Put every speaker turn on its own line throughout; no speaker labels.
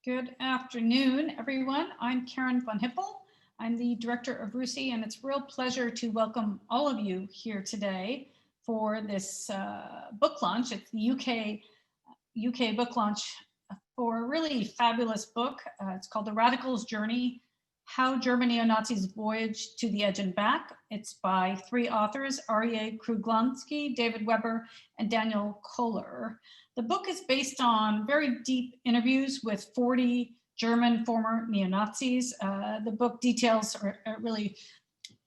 Good afternoon, everyone. I'm Karen von Hippel. I'm the director of RUSI, and it's a real pleasure to welcome all of you here today for this book launch. It's the UK book launch for a really fabulous book. It's called The Radicals' Journey, How German Neo-Nazis Voyaged to the Edge and Back. It's by three authors, Arie Kruglanski, David Webber, and Daniel Koehler. The book is based on very deep interviews with 40 German former neo-Nazis. The book details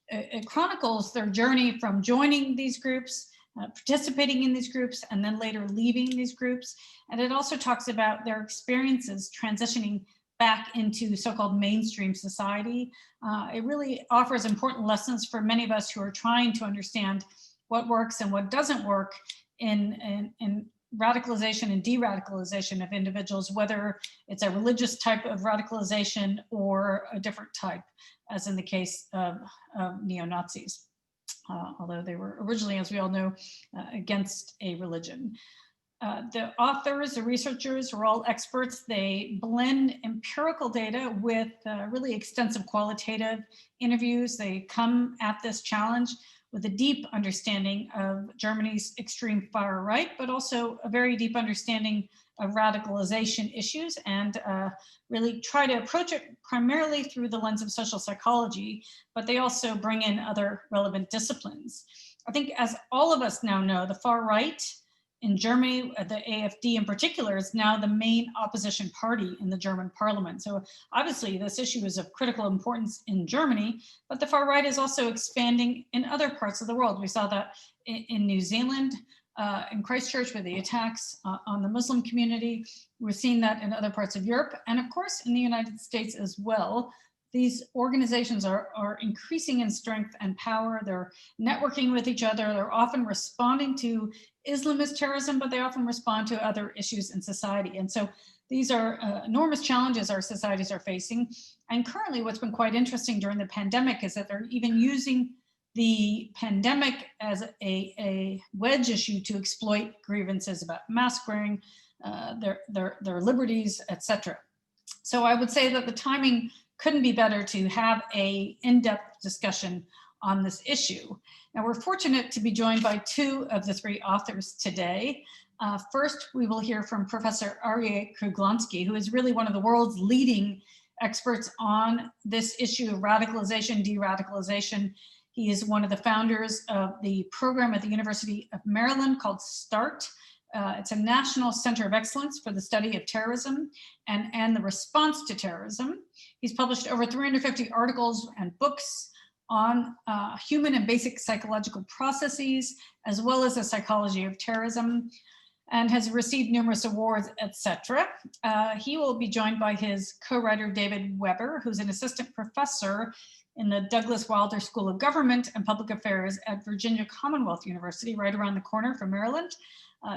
it chronicles their journey from joining these groups, participating in these groups, and then later leaving these groups. And it also talks about their experiences transitioning back into so-called mainstream society. It really offers important lessons for many of us who are trying to understand what works and what doesn't work in radicalization and de-radicalization of individuals, whether it's a religious type of radicalization or a different type, as in the case of neo-Nazis, although they were originally, as we all know, against a religion. The authors, the researchers are all experts. They blend empirical data with really extensive qualitative interviews. They come at this challenge with a deep understanding of Germany's extreme far right, but also a very deep understanding of radicalization issues, and really try to approach it primarily through the lens of social psychology, but they also bring in other relevant disciplines. I think, as all of us now know, the far right in Germany, the AfD in particular, is now the main opposition party in the German parliament. So obviously this issue is of critical importance in Germany, but the far right is also expanding in other parts of the world. We saw that in New Zealand, in Christchurch with the attacks on the Muslim community. We're seeing that in other parts of Europe, and of course in the United States as well. These organizations are increasing in strength and power. They're networking with each other. They're often responding to Islamist terrorism, but they often respond to other issues in society. And so these are enormous challenges our societies are facing. And currently what's been quite interesting during the pandemic is that they're even using the pandemic as a wedge issue to exploit grievances about mask wearing, their liberties, etc. So I would say that the timing couldn't be better to have an in-depth discussion on this issue. Now, we're fortunate to be joined by two of the three authors today. First, we will hear from Professor Arie Kruglanski, who is really one of the world's leading experts on this issue of radicalization, de-radicalization. He is one of the founders of the program at the University of Maryland called START. It's a national center of excellence for the study of terrorism and the response to terrorism. He's published over 350 articles and books on human and basic psychological processes, as well as the psychology of terrorism, and has received numerous awards, etc. He will be joined by his co-writer, David Webber, who's an assistant professor in the Douglas Wilder School of Government and Public Affairs at Virginia Commonwealth University, right around the corner from Maryland.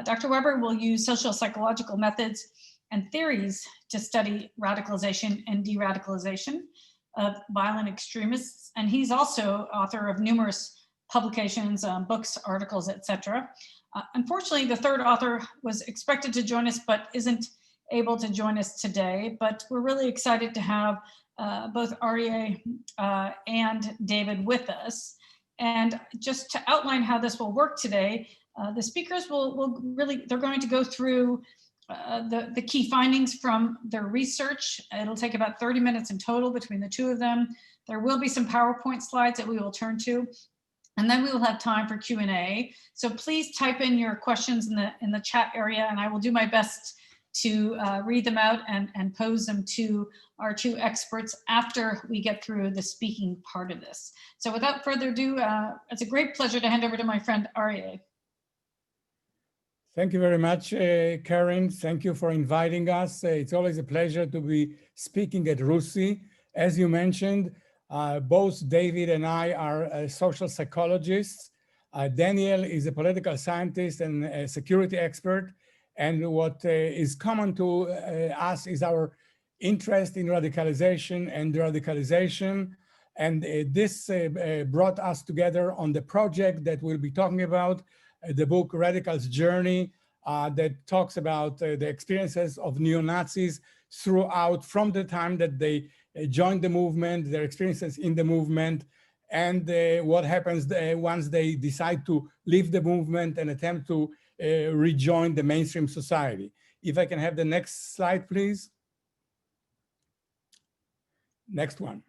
Dr. Webber will use social psychological methods and theories to study radicalization and de-radicalization of violent extremists. And he's also author of numerous publications, books, articles, etc. Unfortunately, the third author was expected to join us, but isn't able to join us today. But we're really excited to have both Arie and David with us. And just to outline how this will work today, the speakers will really, they're going to go through the key findings from their research. It'll take about 30 minutes in total between the two of them. There will be some PowerPoint slides that we will turn to, and then we will have time for Q&A. So please type in your questions in the chat area, and I will do my best to read them out and pose them to our two experts after we get through the speaking part of this. So without further ado, it's a great pleasure to hand over to my friend Arie.
Thank you very much, Karen. Thank you for inviting us. It's always a pleasure to be speaking at RUSI. As you mentioned, both David and I are social psychologists. Daniel is a political scientist and a security expert. And what is common to us is our interest in radicalization and deradicalization. And this brought us together on the project that we'll be talking about, the book Radicalized Journey, that talks about the experiences of neo-Nazis throughout from the time that they joined the movement, their experiences in the movement, and what happens once they decide to leave the movement and attempt to rejoin the mainstream society. If I can have the next slide, please. Next one.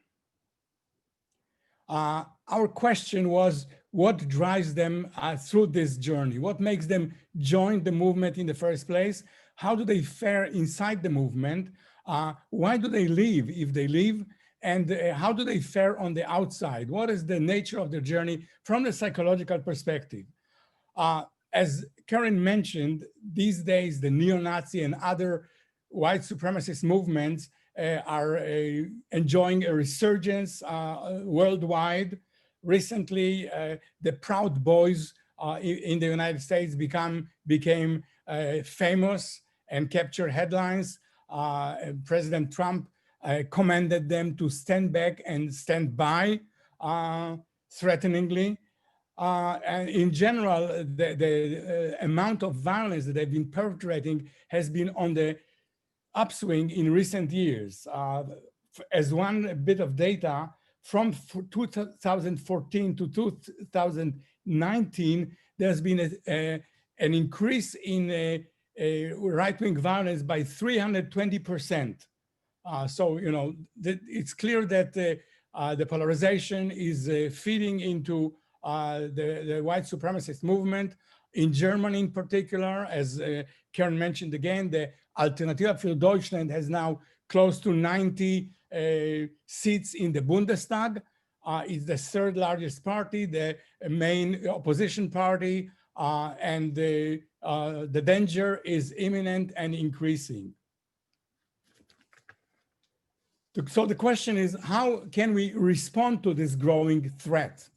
Our question was, what drives them through this journey? What makes them join the movement in the first place? How do they fare inside the movement? Why do they leave if they leave? And how do they fare on the outside? What is the nature of their journey from the psychological perspective? As Karen mentioned, these days, the neo-Nazi and other white supremacist movements are enjoying a resurgence worldwide. Recently, the Proud Boys in the United States became famous and captured headlines. President Trump commanded them to stand back and stand by threateningly. And in general, the amount of violence that they've been perpetrating has been on the upswing in recent years. As one bit of data, from 2014 to 2019, there's been an increase in right-wing violence by 320%. So, you know, it's clear that the polarization is feeding into the white supremacist movement. In Germany in particular, as Karen mentioned again, the Alternative für Deutschland has now close to 90 seats in the Bundestag. It's the third largest party, the main opposition party, and the danger is imminent and increasing. So the question is, how can we respond to this growing threat?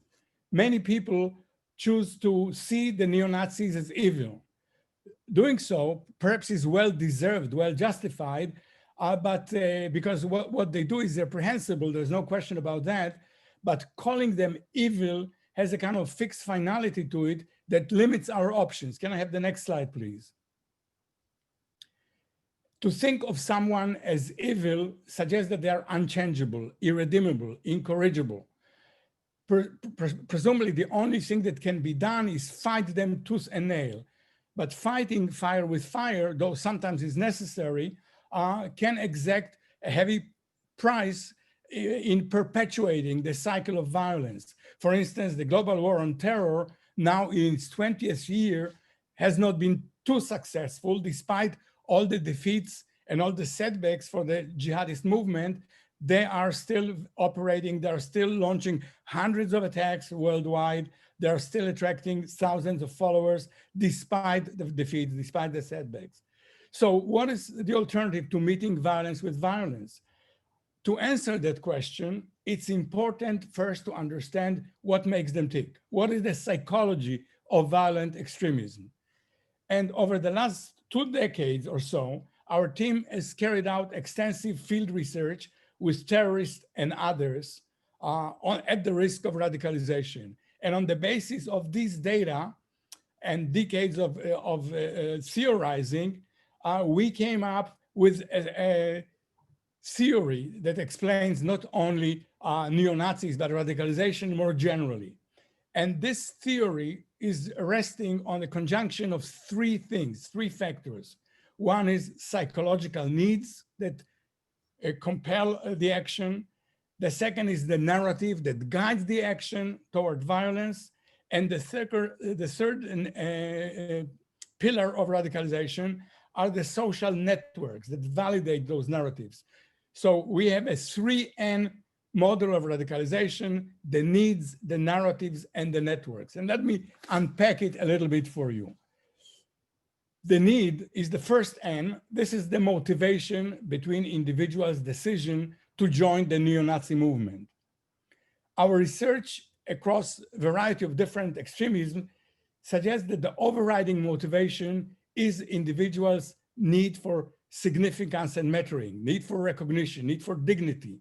Many people choose to see the neo-Nazis as evil. Doing so perhaps is well-deserved, well-justified, but because what they do is reprehensible, there's no question about that, but calling them evil has a kind of fixed finality to it that limits our options. Can I have the next slide, please? To think of someone as evil suggests that they are unchangeable, irredeemable, incorrigible. Presumably the only thing that can be done is fight them tooth and nail. But fighting fire with fire, though sometimes is necessary, can exact a heavy price in perpetuating the cycle of violence. For instance, the global war on terror, now in its 20th year, has not been too successful, despite all the defeats and all the setbacks for the jihadist movement. They are still operating, they're still launching hundreds of attacks worldwide. They're still attracting thousands of followers, despite the defeats, despite the setbacks. So what is the alternative to meeting violence with violence? To answer that question, it's important first to understand what makes them tick. What is the psychology of violent extremism? And over the last 2 decades or so, our team has carried out extensive field research with terrorists and others at the risk of radicalization. And on the basis of these data and decades of theorizing, we came up with a theory that explains not only neo-Nazis, but radicalization more generally. And this theory is resting on a conjunction of 3 things, 3 factors. One is psychological needs that compel the action. The second is the narrative that guides the action toward violence. And the third pillar of radicalization are the social networks that validate those narratives. So we have a 3N model of radicalization: the needs, the narratives, and the networks. And let me unpack it a little bit for you. The need is the first N. This is the motivation between individuals' decision to join the neo-Nazi movement. Our research across a variety of different extremism suggests that the overriding motivation is individuals' need for significance and mattering, need for recognition, need for dignity.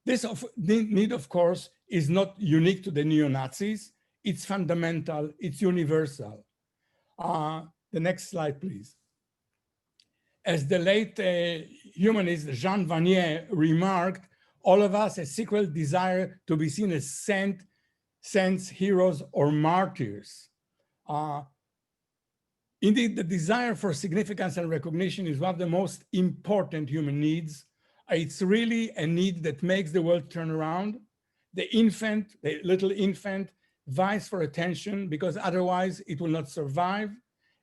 This need, of course, is not unique to the neo-Nazis. It's fundamental, it's universal. The next slide, please. As the late humanist Jean Vanier remarked, all of us a secret desire to be seen as saints, heroes, or martyrs. Indeed, the desire for significance and recognition is one of the most important human needs. It's really a need that makes the world turn around. The infant, the little infant, vies for attention because otherwise it will not survive.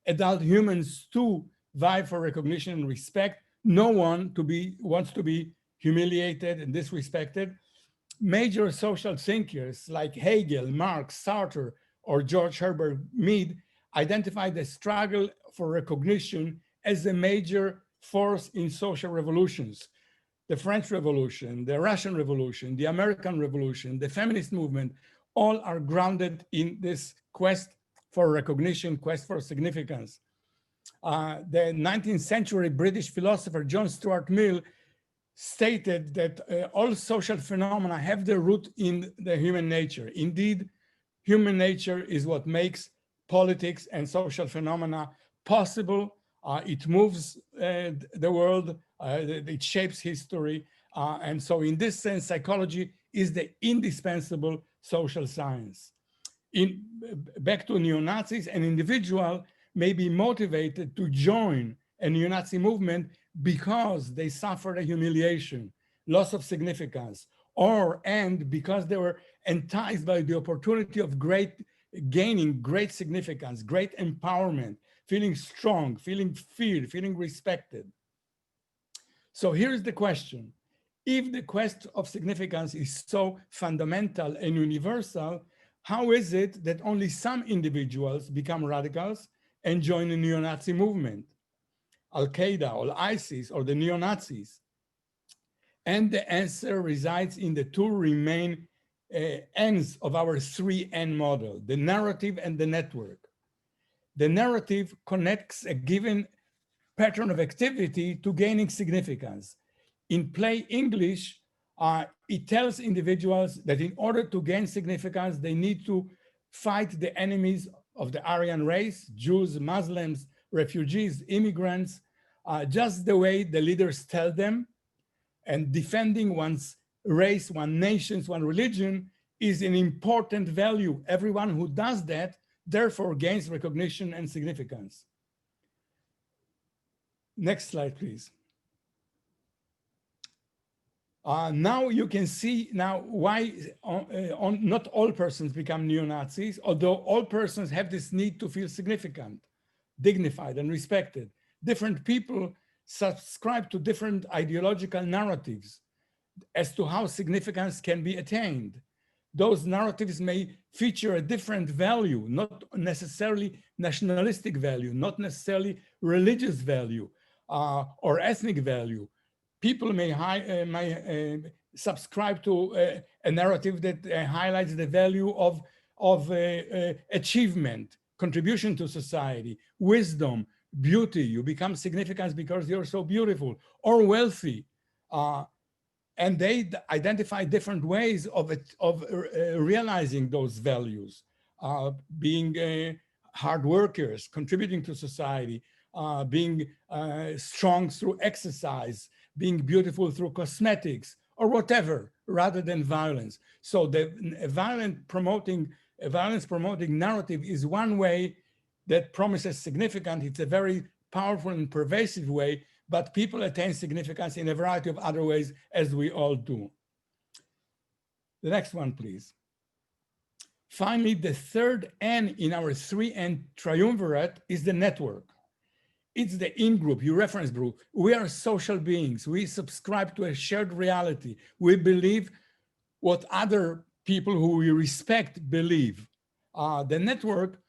Adult humans too vie for recognition and respect. No one wants to be humiliated and disrespected. Major social thinkers like Hegel, Marx, Sartre, or George Herbert Mead identified the struggle for recognition as a major force in social revolutions. The French Revolution, the Russian Revolution, the American Revolution, the feminist movement, all are grounded in this quest for recognition, quest for significance. The 19th century British philosopher John Stuart Mill stated that all social phenomena have their root in the human nature. Indeed, human nature is what makes politics and social phenomena possible. It moves the world, it shapes history. And so in this sense, psychology is the indispensable social science. Back to neo-Nazis, an individual may be motivated to join a neo-Nazi movement because they suffered a humiliation, loss of significance, and because they were enticed by the opportunity of gaining great significance, great empowerment, feeling strong, feeling feared, feeling respected. So here's the question. If the quest of significance is so fundamental and universal, how is it that only some individuals become radicals and join a neo-Nazi movement? Al-Qaeda or ISIS or the neo-Nazis? And the answer resides in the two remain ends of our 3N model, the narrative and the network. The narrative connects a given pattern of activity to gaining significance. In plain English, it tells individuals that in order to gain significance, they need to fight the enemies of the Aryan race, Jews, Muslims, refugees, immigrants, just the way the leaders tell them. And defending one's race, one nation, one religion is an important value. Everyone who does that, therefore, gains recognition and significance. Next slide, please. Now you can see now why not all persons become neo-Nazis, although all persons have this need to feel significant, dignified, and respected. Different people subscribe to different ideological narratives as to how significance can be attained. Those narratives may feature a different value, not necessarily nationalistic value, not necessarily religious value or ethnic value. People may subscribe to a narrative that highlights the value of achievement, contribution to society, wisdom, beauty. You become significant because you're so beautiful, or wealthy. And they identify different ways of realizing those values, being hard workers, contributing to society, being strong through exercise, being beautiful through cosmetics, or whatever, rather than violence. So the violence promoting narrative is one way that promises significance. It's a very powerful and pervasive way, but people attain significance in a variety of other ways, as we all do. The next one, please. Finally, the third N in our 3N triumvirate is the network. It's the in-group, your reference group. We are social beings. We subscribe to a shared reality. We believe what other people who we respect believe. The network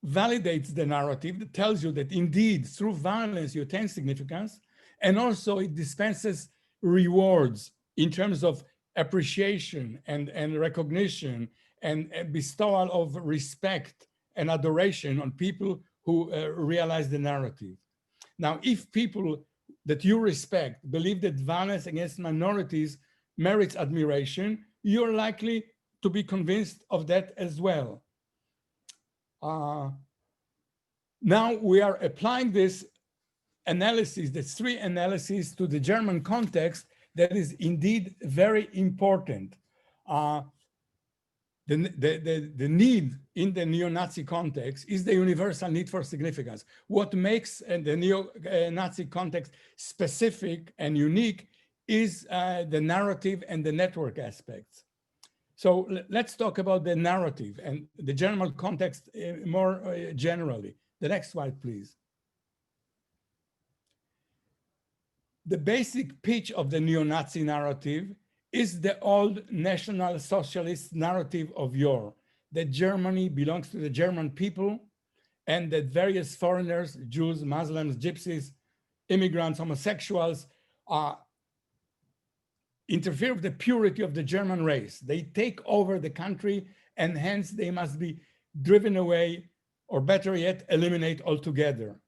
validates the narrative that tells you that indeed through violence you attain significance, and also it dispenses rewards in terms of appreciation and recognition and bestowal of respect and adoration on people who realize the narrative. Now, if people that you respect believe that violence against minorities merits admiration, you're likely to be convinced of that as well. Now we are applying this analysis, the three analyses to the German context that is indeed very important. The need in the neo-Nazi context is the universal need for significance. What makes the neo-Nazi context specific and unique is the narrative and the network aspects. So let's talk about the narrative and the German context more generally. The next slide, please. The basic pitch of the neo-Nazi narrative is the old National Socialist narrative of yore, that Germany belongs to the German people and that various foreigners, Jews, Muslims, Gypsies, immigrants, homosexuals, interfere with the purity of the German race. They take over the country and hence they must be driven away, or better yet, eliminate altogether.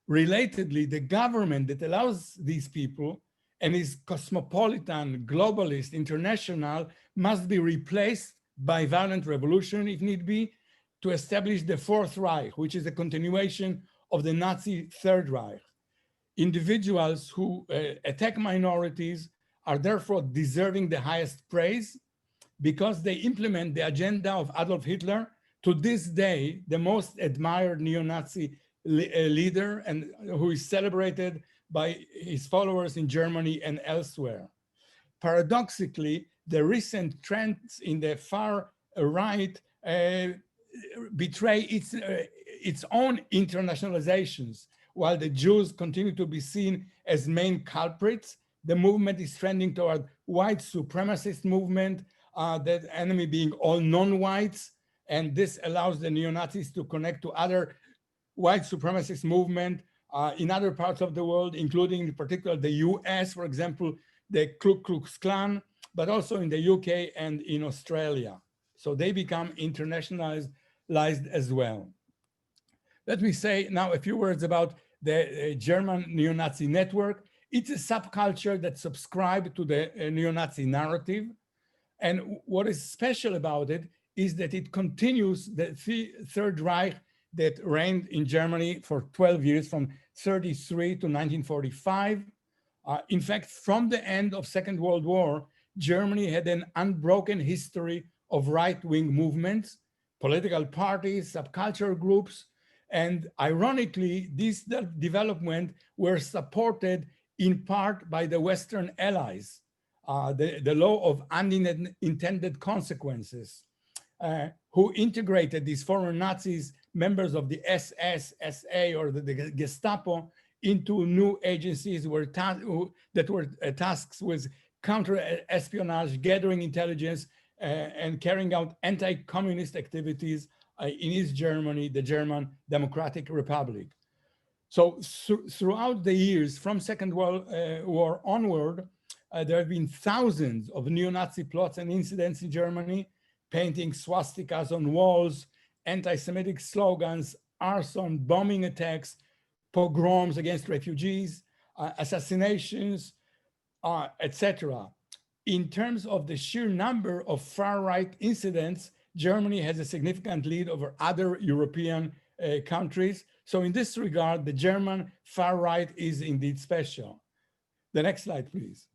Relatedly, the government that allows these people and is cosmopolitan, globalist, international, must be replaced by violent revolution, if need be, to establish the Fourth Reich, which is a continuation of the Nazi Third Reich. Individuals who attack minorities are therefore deserving the highest praise because they implement the agenda of Adolf Hitler, to this day, the most admired neo-Nazi leader and who is celebrated by his followers in Germany and elsewhere. Paradoxically, the recent trends in the far right betray its own internationalizations. While the Jews continue to be seen as main culprits, the movement is trending toward white supremacist movement, the enemy being all non-whites, and this allows the neo-Nazis to connect to other white supremacist movement in other parts of the world, including in particular the US, for example, the Ku Klux Klan, but also in the UK and in Australia. So they become internationalized as well. Let me say now a few words about the German neo-Nazi network. It's a subculture that subscribes to the neo-Nazi narrative. And what is special about it is that it continues the Third Reich that reigned in Germany for 12 years, from 33 to 1945. In fact, from the end of Second World War, Germany had an unbroken history of right-wing movements, political parties, subculture groups, and ironically, these developments were supported in part by the Western allies, the law of unintended consequences, who integrated these former Nazis, members of the SS, SA, or the Gestapo, into new agencies that were tasked with counter-espionage, gathering intelligence, and carrying out anti-communist activities in East Germany, the German Democratic Republic. So throughout the years, from Second World War onward, there have been thousands of neo-Nazi plots and incidents in Germany, painting swastikas on walls, anti-Semitic slogans, arson, bombing attacks, pogroms against refugees, assassinations, etc. In terms of the sheer number of far-right incidents, Germany has a significant lead over other European countries. So in this regard, the German far-right is indeed special. The next slide, please.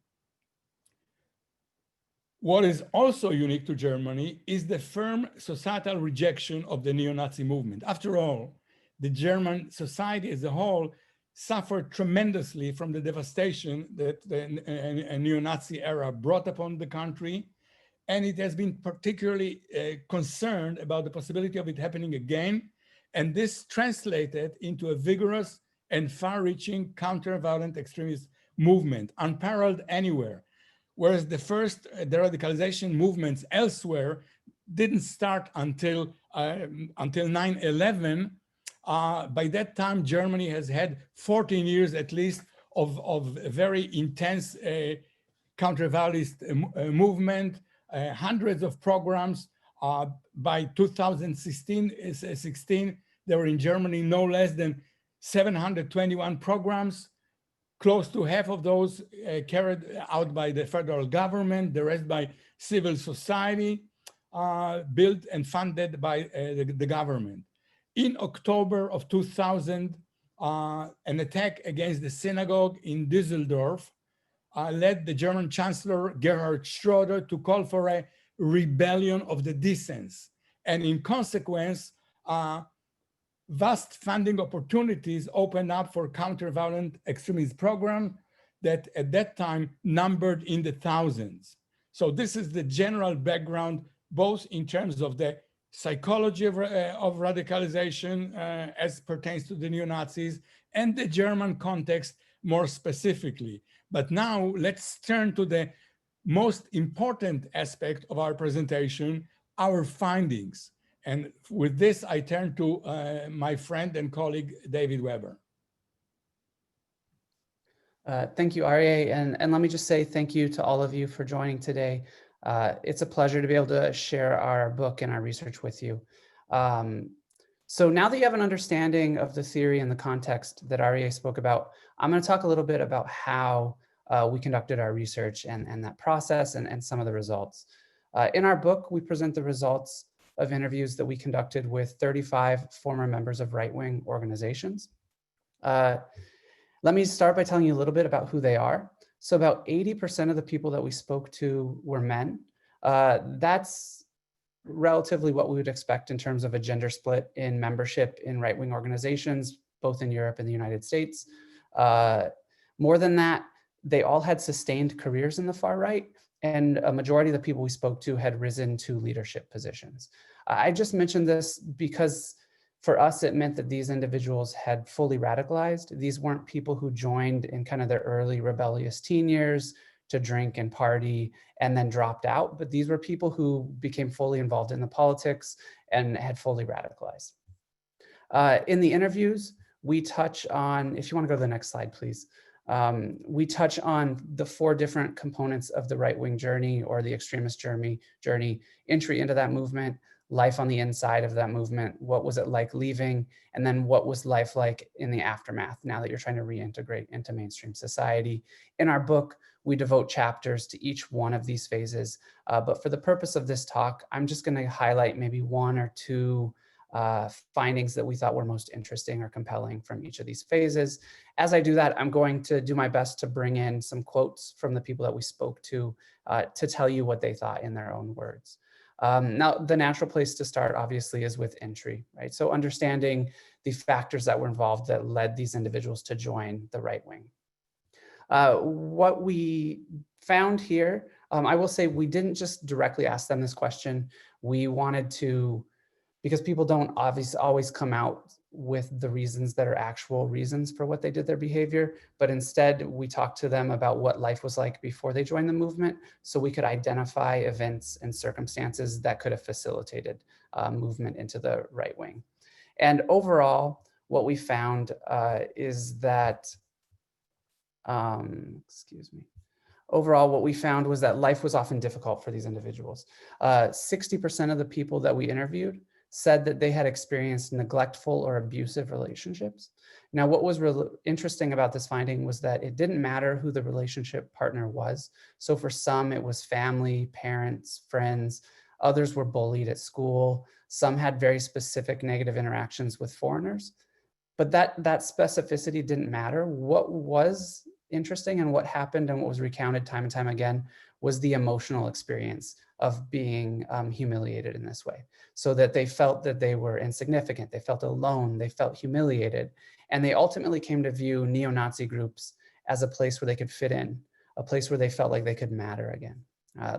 What is also unique to Germany is the firm societal rejection of the neo-Nazi movement. After all, the German society as a whole suffered tremendously from the devastation that the neo-Nazi era brought upon the country, and it has been particularly concerned about the possibility of it happening again, and this translated into a vigorous and far-reaching counter-violent extremist movement, unparalleled anywhere. Whereas the first deradicalization movements elsewhere didn't start until 9/11. By that time, Germany has had 14 years at least of very intense counter-violent movement, hundreds of programs. By 2016, there were in Germany no less than 721 programs. Close to half of those carried out by the federal government, the rest by civil society, built and funded by the government. In October of 2000, an attack against the synagogue in Düsseldorf led the German Chancellor Gerhard Schroeder to call for a rebellion of the dissents. And in consequence, vast funding opportunities opened up for counter-violent extremist program that at that time numbered in the thousands. So this is the general background, both in terms of the psychology of radicalization as pertains to the neo-Nazis and the German context more specifically. But now let's turn to the most important aspect of our presentation, our findings. And with this, I turn to my friend and colleague, David Webber.
Thank you, Arie. And let me just say thank you to all of you for joining today. It's a pleasure to be able to share our book and our research with you. So now that you have an understanding of the theory and the context that Arie spoke about, I'm going to talk a little bit about how we conducted our research and that process and some of the results. In our book, we present the results of interviews that we conducted with 35 former members of right-wing organizations. Let me start by telling you a little bit about who they are. So about 80% of the people that we spoke to were men. That's relatively what we would expect in terms of a gender split in membership in right-wing organizations, both in Europe and the United States. More than that, they all had sustained careers in the far right, and a majority of the people we spoke to had risen to leadership positions. I just mentioned this because for us, it meant that these individuals had fully radicalized. These weren't people who joined in kind of their early rebellious teen years to drink and party and then dropped out, but these were people who became fully involved in the politics and had fully radicalized. In the interviews, we touch on, if you want to go to the next slide, please. We touch on the 4 different components of the right-wing journey or the extremist journey, entry into that movement, life on the inside of that movement, what was it like leaving, and then what was life like in the aftermath now that you're trying to reintegrate into mainstream society. In our book, we devote chapters to each one of these phases, but for the purpose of this talk, I'm just going to highlight maybe 1 or 2 findings that we thought were most interesting or compelling from each of these phases. As I do that, I'm going to do my best to bring in some quotes from the people that we spoke to tell you what they thought in their own words. Now, the natural place to start, obviously, is with entry, right? So understanding the factors that were involved that led these individuals to join the right wing. What we found here, I will say we didn't just directly ask them this question. We wanted to, because people don't obviously always come out with the reasons that are actual reasons for what they did their behavior, but instead we talked to them about what life was like before they joined the movement, so we could identify events and circumstances that could have facilitated movement into the right wing. And overall, what we found is that, overall, what we found was that life was often difficult for these individuals. 60% of the people that we interviewed said that they had experienced neglectful or abusive relationships. Now, what was interesting about this finding was that it didn't matter who the relationship partner was. So for some, it was family, parents, friends. Others were bullied at school. Some had very specific negative interactions with foreigners. But that specificity didn't matter. What was interesting and what happened and what was recounted time and time again was the emotional experience of being humiliated in this way, so that they felt that they were insignificant, they felt alone, they felt humiliated, and they ultimately came to view neo-Nazi groups as a place where they could fit in, a place where they felt like they could matter again.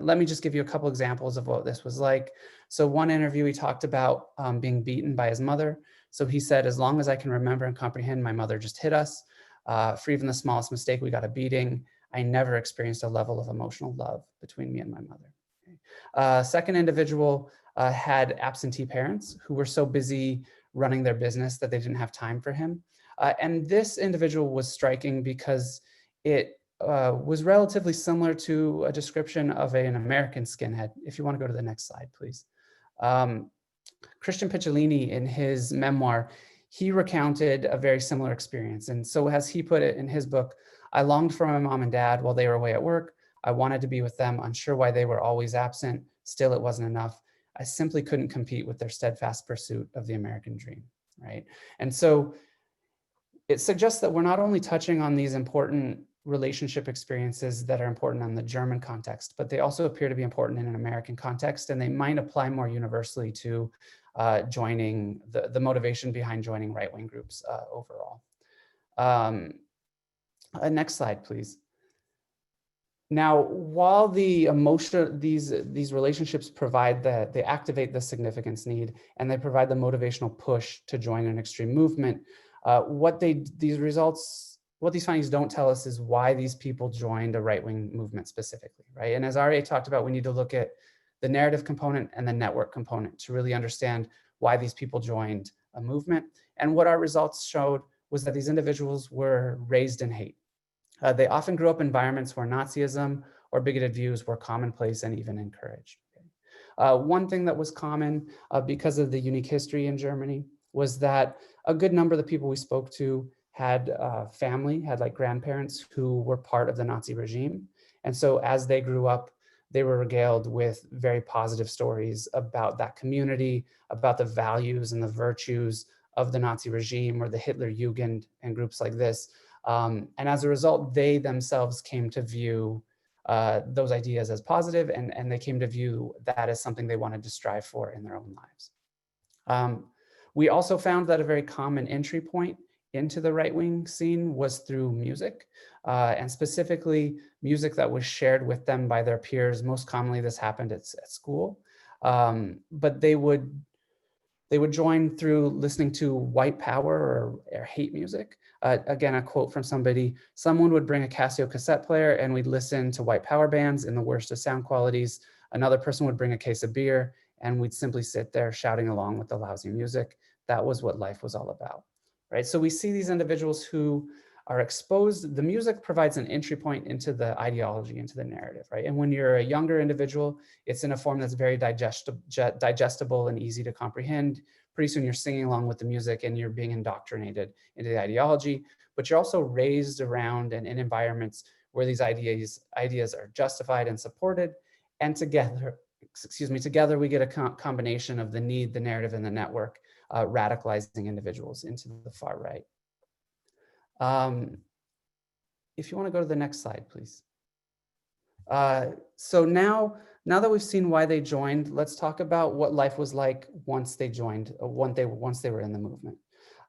Let me just give you a couple examples of what this was like. So one interview, he talked about being beaten by his mother. So he said, as long as I can remember and comprehend, my mother just hit us. For even the smallest mistake, we got a beating. I never experienced a level of emotional love between me and my mother. Second individual had absentee parents who were so busy running their business that they didn't have time for him. And this individual was striking because it was relatively similar to a description of an American skinhead. If you want to go to the next slide, please. Christian Piccolini, in his memoir, he recounted a very similar experience. And so as he put it in his book, I longed for my mom and dad while they were away at work. I wanted to be with them, unsure why they were always absent. Still, it wasn't enough. I simply couldn't compete with their steadfast pursuit of the American dream, right? And so it suggests that we're not only touching on these important relationship experiences that are important in the German context, but they also appear to be important in an American context, and they might apply more universally to joining the motivation behind joining right-wing groups overall. Next slide, please. Now, while the these relationships provide they activate the significance need and they provide the motivational push to join an extreme movement, what these findings don't tell us is why these people joined a right-wing movement specifically, right? And as Arie talked about, we need to look at the narrative component and the network component to really understand why these people joined a movement. And what our results showed was that these individuals were raised in hate. They often grew up in environments where Nazism or bigoted views were commonplace and even encouraged. One thing that was common because of the unique history in Germany was that a good number of the people we spoke to had family, had like grandparents who were part of the Nazi regime. And so as they grew up, they were regaled with very positive stories about that community, about the values and the virtues of the Nazi regime or the Hitler Jugend and groups like this. And as a result, they themselves came to view those ideas as positive, and they came to view that as something they wanted to strive for in their own lives. We also found that a very common entry point into the right-wing scene was through music, and specifically music that was shared with them by their peers. Most commonly, this happened at school, but they would join through listening to white power or hate music. Again, a quote from somebody: someone would bring a Casio cassette player and we'd listen to white power bands in the worst of sound qualities. Another person would bring a case of beer and we'd simply sit there shouting along with the lousy music. That was what life was all about, right? So we see these individuals who are exposed. The music provides an entry point into the ideology, into the narrative, right? And when you're a younger individual, it's in a form that's very digestible and easy to comprehend. Pretty soon you're singing along with the music and you're being indoctrinated into the ideology, but you're also raised around and in environments where these ideas are justified and supported. And together we get a combination of the need, the narrative, and the network, radicalizing individuals into the far right. If you want to go to the next slide, please. So now that we've seen why they joined, let's talk about what life was like once they joined, once they were in the movement.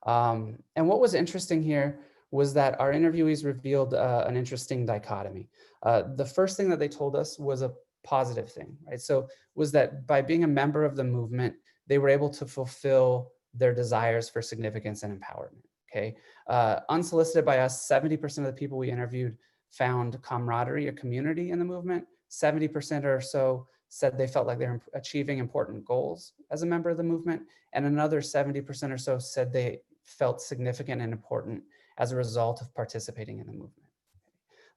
And what was interesting here was that our interviewees revealed an interesting dichotomy. The first thing that they told us was a positive thing, right? So was that by being a member of the movement, they were able to fulfill their desires for significance and empowerment. Okay, unsolicited by us, 70% of the people we interviewed found camaraderie or community in the movement. 70% or so said they felt like they're achieving important goals as a member of the movement. And another 70% or so said they felt significant and important as a result of participating in the movement.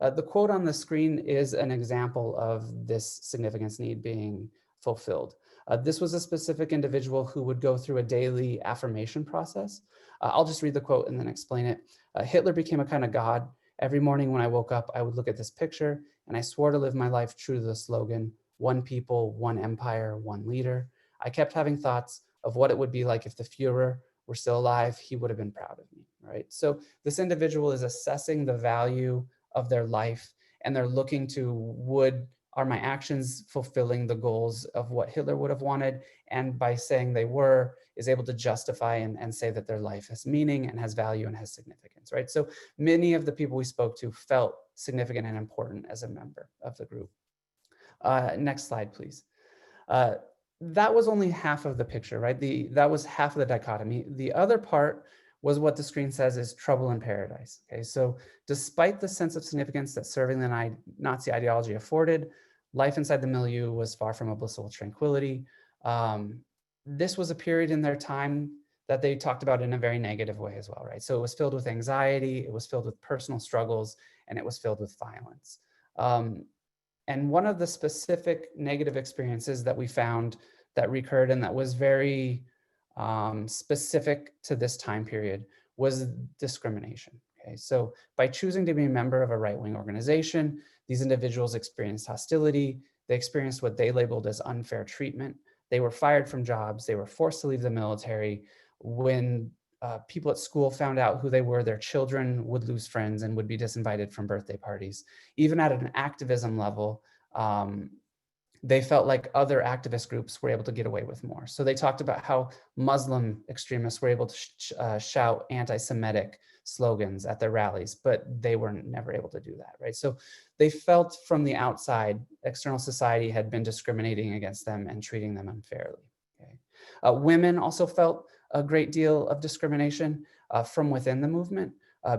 The quote on the screen is an example of this significance need being fulfilled. This was a specific individual who would go through a daily affirmation process. I'll just read the quote and then explain it. Hitler became a kind of God. Every morning when I woke up, I would look at this picture and I swore to live my life true to the slogan, one people, one empire, one leader. I kept having thoughts of what it would be like if the Fuhrer were still alive. He would have been proud of me, right? So this individual is assessing the value of their life and they're looking to, are my actions fulfilling the goals of what Hitler would have wanted? And by saying they were, is able to justify and say that their life has meaning and has value and has significance, right? So many of the people we spoke to felt significant and important as a member of the group. Next slide, please. That was only half of the picture, right? That was half of the dichotomy. The other part was what the screen says is trouble in paradise. Okay, so despite the sense of significance that serving the Nazi ideology afforded, life inside the milieu was far from a blissful tranquility. This was a period in their time that they talked about in a very negative way as well, right? So it was filled with anxiety, it was filled with personal struggles, and it was filled with violence. And one of the specific negative experiences that we found that recurred and that was very specific to this time period was discrimination. Okay, so by choosing to be a member of a right-wing organization, these individuals experienced hostility. They experienced what they labeled as unfair treatment. They were fired from jobs. They were forced to leave the military. When people at school found out who they were, their children would lose friends and would be disinvited from birthday parties. Even at an activism level, they felt like other activist groups were able to get away with more. So they talked about how Muslim extremists were able to shout anti-Semitic slogans at their rallies, but they were never able to do that, right? So they felt from the outside, external society had been discriminating against them and treating them unfairly. Okay. Women also felt a great deal of discrimination from within the movement.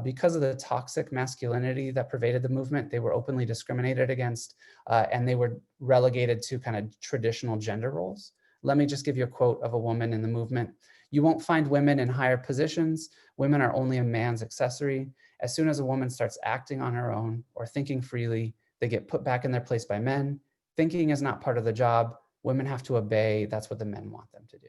Because of the toxic masculinity that pervaded the movement, they were openly discriminated against, and they were relegated to kind of traditional gender roles. Let me just give you a quote of a woman in the movement. "You won't find women in higher positions. Women are only a man's accessory. As soon as a woman starts acting on her own or thinking freely, they get put back in their place by men. Thinking is not part of the job. Women have to obey. That's what the men want them to do."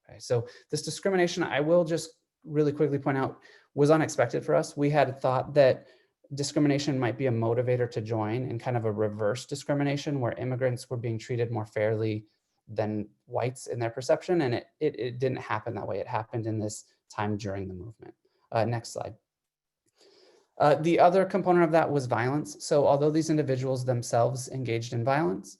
Okay, so this discrimination, I will just really quickly point out, was unexpected for us. We had thought that discrimination might be a motivator to join, and kind of a reverse discrimination where immigrants were being treated more fairly than whites in their perception. And it didn't happen that way. It happened in this time during the movement. Next slide. The other component of that was violence. So although these individuals themselves engaged in violence,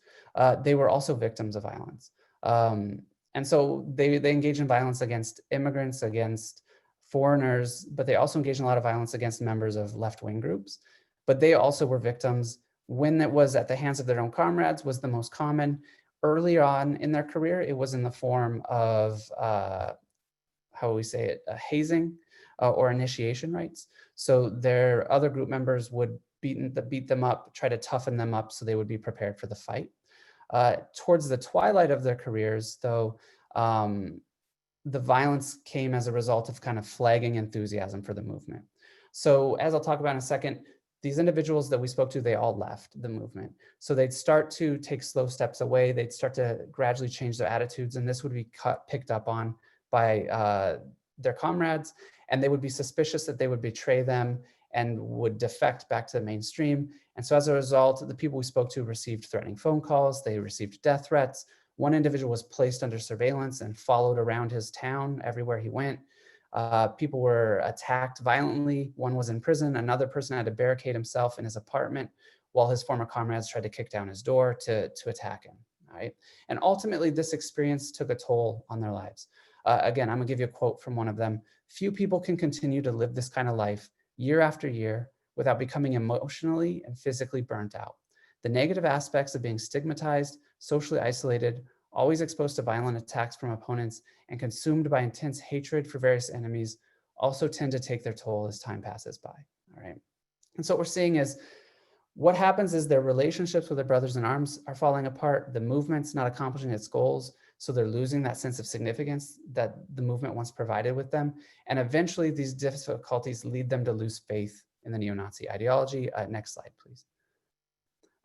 they were also victims of violence. And so they engaged in violence against immigrants, against foreigners, but they also engaged in a lot of violence against members of left-wing groups. But they also were victims when it was at the hands of their own comrades was the most common. Early on in their career, it was in the form of, how would we say it, hazing or initiation rites. So their other group members would beat them up, try to toughen them up so they would be prepared for the fight. Towards the twilight of their careers, though, the violence came as a result of kind of flagging enthusiasm for the movement. So as I'll talk about in a second, these individuals that we spoke to, they all left the movement. So they'd start to take slow steps away. They'd start to gradually change their attitudes, and this would be picked up on by their comrades, and they would be suspicious that they would betray them and would defect back to the mainstream. And so as a result, the people we spoke to received threatening phone calls, they received death threats. One individual was placed under surveillance and followed around his town everywhere he went. People were attacked violently. One was in prison. Another person had to barricade himself in his apartment while his former comrades tried to kick down his door to attack him. All right? And ultimately, this experience took a toll on their lives. Again, I'm gonna give you a quote from one of them. "Few people can continue to live this kind of life year after year without becoming emotionally and physically burnt out. The negative aspects of being stigmatized, socially isolated, always exposed to violent attacks from opponents, and consumed by intense hatred for various enemies also tend to take their toll as time passes by." All right. And so what we're seeing is what happens is their relationships with their brothers in arms are falling apart. The movement's not accomplishing its goals. So they're losing that sense of significance that the movement once provided with them. And eventually these difficulties lead them to lose faith in the neo-Nazi ideology. Next slide, please.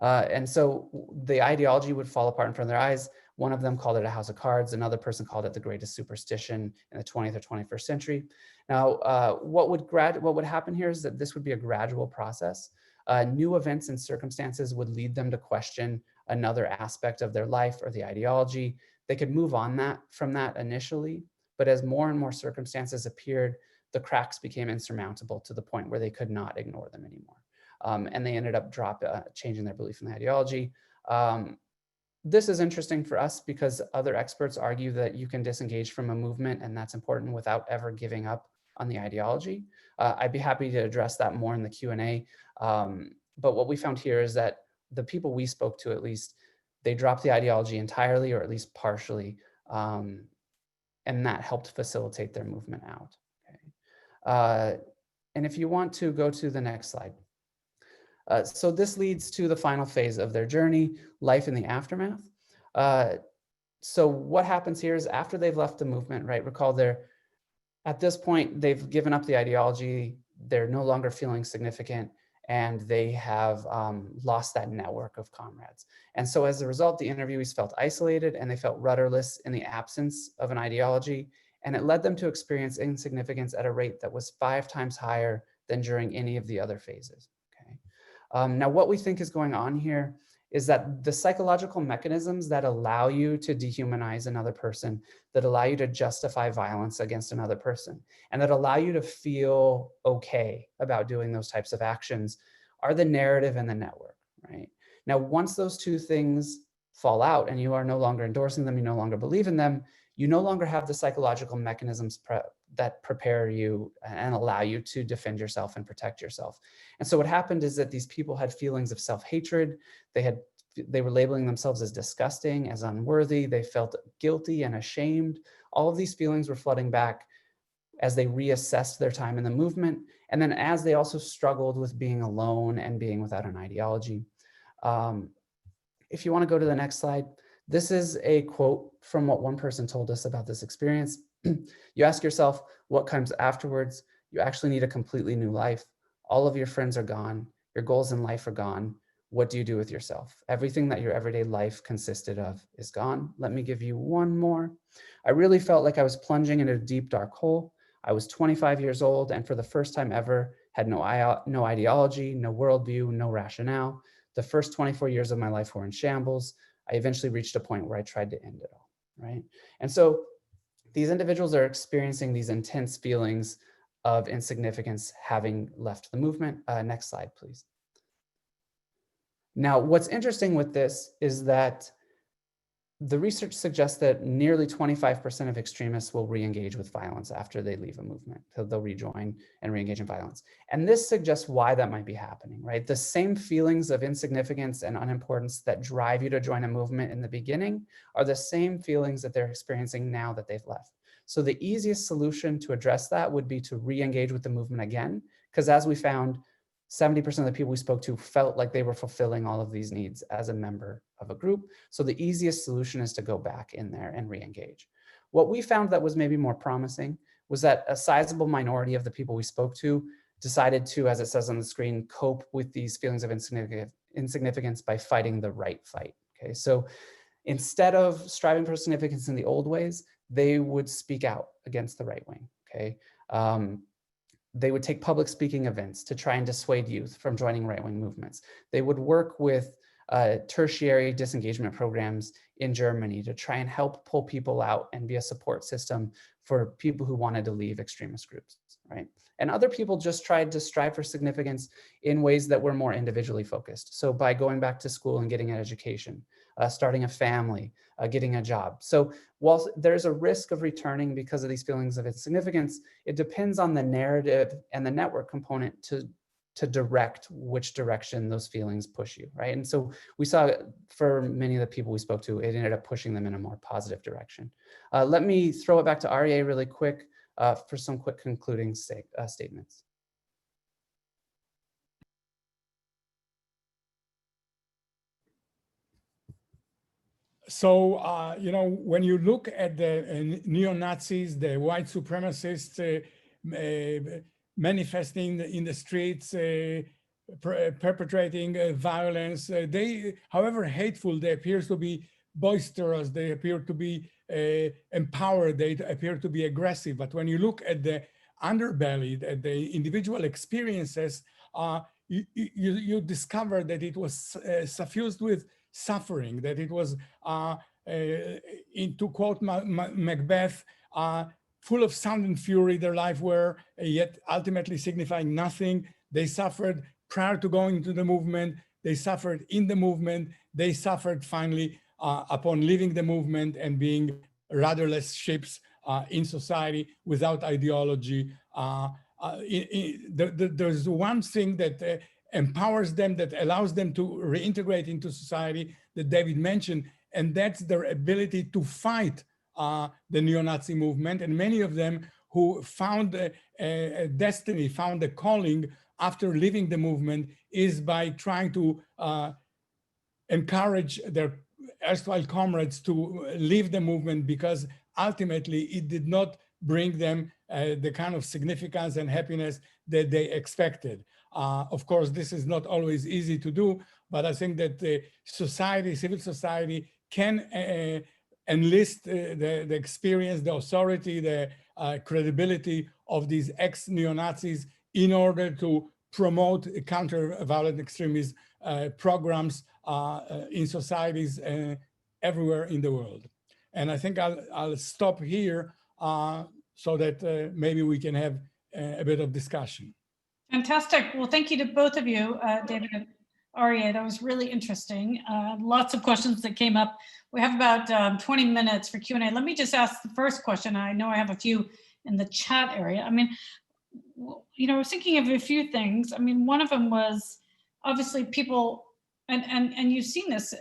And so the ideology would fall apart in front of their eyes. One of them called it a house of cards. Another person called it the greatest superstition in the 20th or 21st century. Now, what would happen here is that this would be a gradual process. New events and circumstances would lead them to question another aspect of their life or the ideology. They could move on from that initially, but as more and more circumstances appeared, the cracks became insurmountable to the point where they could not ignore them anymore. And they ended up changing their belief in the ideology. This is interesting for us because other experts argue that you can disengage from a movement, and that's important, without ever giving up on the ideology. I'd be happy to address that more in the Q&A. But what we found here is that the people we spoke to, at least, they dropped the ideology entirely or at least partially, and that helped facilitate their movement out. Okay. And if you want to go to the next slide. So this leads to the final phase of their journey, life in the aftermath. So what happens here is after they've left the movement, right? Recall at this point, they've given up the ideology, they're no longer feeling significant, and they have lost that network of comrades. And so as a result, the interviewees felt isolated and they felt rudderless in the absence of an ideology, and it led them to experience insignificance at a rate that was 5 times higher than during any of the other phases. Okay. Now, what we think is going on here is that the psychological mechanisms that allow you to dehumanize another person, that allow you to justify violence against another person, and that allow you to feel okay about doing those types of actions are the narrative and the network, right? Now, once those two things fall out and you are no longer endorsing them, you no longer believe in them, you no longer have the psychological mechanisms that prepare you and allow you to defend yourself and protect yourself. And so what happened is that these people had feelings of self-hatred. They were labeling themselves as disgusting, as unworthy. They felt guilty and ashamed. All of these feelings were flooding back as they reassessed their time in the movement. And then as they also struggled with being alone and being without an ideology. If you want to go to the next slide, this is a quote from what one person told us about this experience. You ask yourself, what comes afterwards? You actually need a completely new life. All of your friends are gone. Your goals in life are gone. What do you do with yourself? Everything that your everyday life consisted of is gone. Let me give you one more. I really felt like I was plunging into a deep, dark hole. I was 25 years old and for the first time ever had no ideology, no worldview, no rationale. The first 24 years of my life were in shambles. I eventually reached a point where I tried to end it all, right? And so these individuals are experiencing these intense feelings of insignificance having left the movement. Next slide, please. Now, what's interesting with this is that the research suggests that nearly 25% of extremists will re-engage with violence after they leave a movement. So they'll rejoin and re-engage in violence. And this suggests why that might be happening, right? The same feelings of insignificance and unimportance that drive you to join a movement in the beginning are the same feelings that they're experiencing now that they've left. So the easiest solution to address that would be to re-engage with the movement again, because as we found, 70% of the people we spoke to felt like they were fulfilling all of these needs as a member of a group. So the easiest solution is to go back in there and re-engage. What we found that was maybe more promising was that a sizable minority of the people we spoke to decided to, as it says on the screen, cope with these feelings of insignificance by fighting the right fight. Okay, so instead of striving for significance in the old ways, they would speak out against the right wing. Okay. They would take public speaking events to try and dissuade youth from joining right-wing movements. They would work with tertiary disengagement programs in Germany to try and help pull people out and be a support system for people who wanted to leave extremist groups, right? And other people just tried to strive for significance in ways that were more individually focused. So by going back to school and getting an education, starting a family, getting a job. So while there's a risk of returning because of these feelings of insignificance, it depends on the narrative and the network component to direct which direction those feelings push you, right? And so we saw for many of the people we spoke to, it ended up pushing them in a more positive direction. Let me throw it back to Arie really quick for some quick concluding statements.
So, you know, when you look at the neo-Nazis, the white supremacists manifesting in the streets, perpetrating violence, they, however hateful they appear to be, boisterous, they appear to be empowered, they appear to be aggressive. But when you look at the underbelly, at the individual experiences, you discover that it was suffused with suffering, that it was, to quote Macbeth, full of sound and fury, their life were, yet ultimately signifying nothing. They suffered prior to going into the movement, they suffered in the movement, they suffered finally upon leaving the movement and being rudderless ships in society without ideology. There's one thing that empowers them, that allows them to reintegrate into society that David mentioned, and that's their ability to fight the neo-Nazi movement. And many of them who found a destiny, found a calling after leaving the movement is by trying to encourage their erstwhile comrades to leave the movement, because ultimately it did not bring them the kind of significance and happiness that they expected. Of course, this is not always easy to do, but I think that society, civil society, can enlist the experience, the authority, the credibility of these ex-neo-Nazis in order to promote counter-violent extremism programs in societies everywhere in the world. And I think I'll stop here so that maybe we can have a bit of discussion.
Fantastic. Well, thank you to both of you, David and Arie. That was really interesting. Lots of questions that came up. We have about 20 minutes for Q&A. Let me just ask the first question. I know I have a few in the chat area. I mean, you know, I was thinking of a few things. I mean, one of them was obviously people, and you've seen this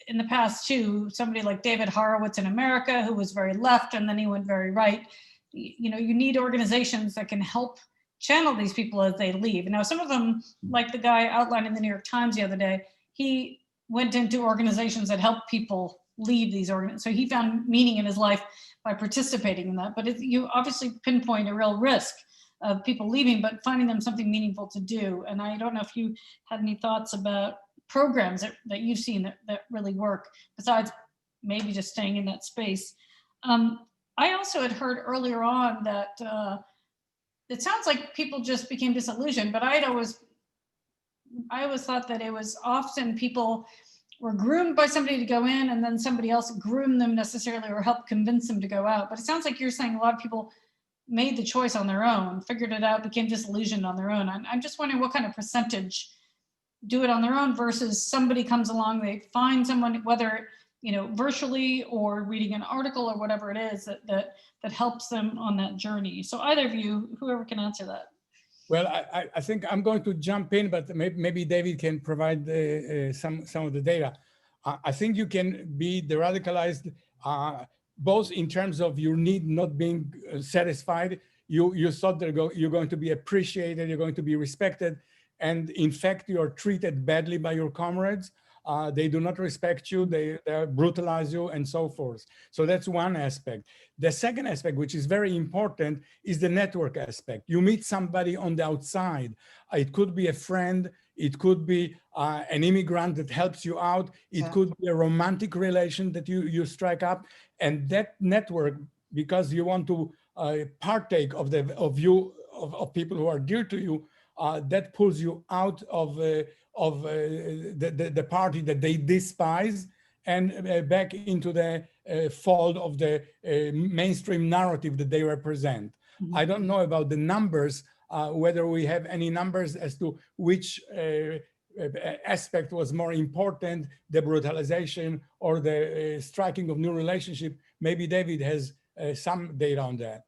in the past too, somebody like David Horowitz in America, who was very left and then he went very right. You know, you need organizations that can help channel these people as they leave. Now, some of them, like the guy outlined in the New York Times the other day, he went into organizations that help people leave these organizations. So he found meaning in his life by participating in that. But you obviously pinpoint a real risk of people leaving, but finding them something meaningful to do. And I don't know if you had any thoughts about programs that you've seen that really work, besides maybe just staying in that space. I also had heard earlier on that it sounds like people just became disillusioned, but I always thought that it was often people were groomed by somebody to go in and then somebody else groomed them necessarily or helped convince them to go out. But it sounds like you're saying a lot of people made the choice on their own, figured it out, became disillusioned on their own. I'm just wondering what kind of percentage do it on their own versus somebody comes along, they find someone, whether, you know, virtually or reading an article or whatever it is that helps them on that journey. So either of you, whoever can answer that.
Well, I think I'm going to jump in, but maybe David can provide some of the data. I think you can be deradicalized both in terms of your need not being satisfied. You thought that you're going to be appreciated, you're going to be respected, and in fact, you're treated badly by your comrades. They do not respect you, they brutalize you and so forth. So that's one aspect. The second aspect, which is very important, is the network aspect. You meet somebody on the outside. It could be a friend, it could be an immigrant that helps you out, it could be a romantic relation that you strike up, and that network, because you want to partake of people who are dear to you, that pulls you out of the party that they despise and back into the fold of the mainstream narrative that they represent. Mm-hmm. I don't know about the numbers, whether we have any numbers as to which aspect was more important, the brutalization or the striking of new relationship. Maybe David has some data on that.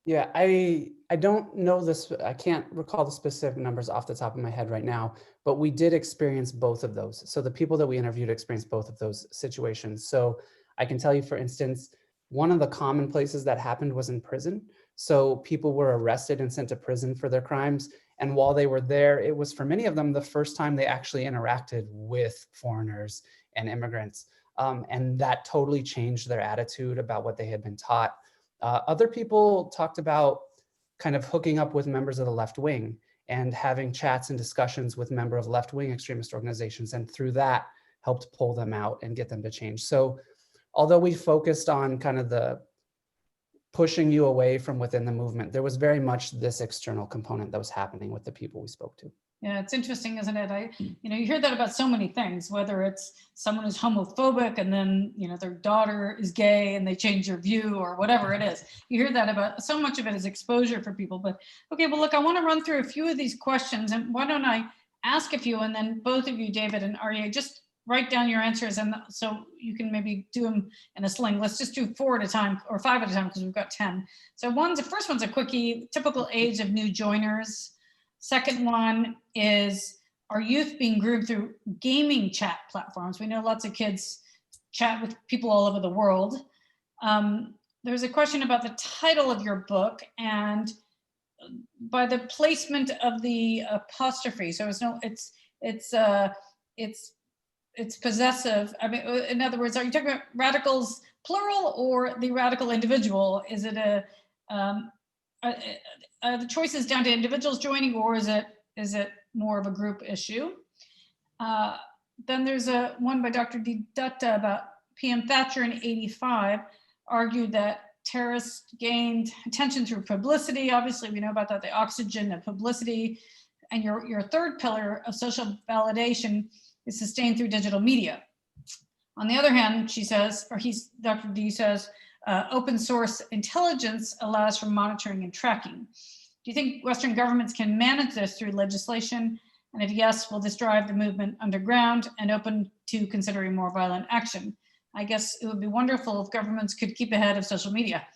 Yeah, I don't know this, I can't recall the specific numbers off the top of my head right now, but we did experience both of those. So the people that we interviewed experienced both of those situations. So I can tell you, for instance, one of the common places that happened was in prison. So people were arrested and sent to prison for their crimes. And while they were there, it was for many of them the first time they actually interacted with foreigners and immigrants. And that totally changed their attitude about what they had been taught. Other people talked about kind of hooking up with members of the left wing and having chats and discussions with members of left-wing extremist organizations, and through that helped pull them out and get them to change. So although we focused on kind of the pushing you away from within the movement, there was very much this external component that was happening with the people we spoke to.
Yeah, it's interesting, isn't it? You hear that about so many things, whether it's someone who's homophobic and then, their daughter is gay and they change their view or whatever it is. You hear that about, so much of it is exposure for people. But okay, well, look, I want to run through a few of these questions, and why don't I ask a few, and then both of you, David and Arie, just write down your answers, and so you can maybe do them in a sling. Let's just do 4 at a time or 5 at a time because we've got 10. So the first one's a quickie, typical age of new joiners. Second one is, are youth being groomed through gaming chat platforms? We know lots of kids chat with people all over the world. There's a question about the title of your book and by the placement of the apostrophe. So it's possessive. I mean, in other words, are you talking about radicals plural or the radical individual? Is it the choice is down to individuals joining, or is it more of a group issue? Then there's one by Dr. D. Dutta about PM Thatcher in '85 argued that terrorists gained attention through publicity. Obviously, we know about that, the oxygen of publicity. and your third pillar of social validation is sustained through digital media. On the other hand, she says, or Dr. D says, open source intelligence allows for monitoring and tracking. Do you think Western governments can manage this through legislation? And if yes, will this drive the movement underground and open to considering more violent action? I guess it would be wonderful if governments could keep ahead of social media.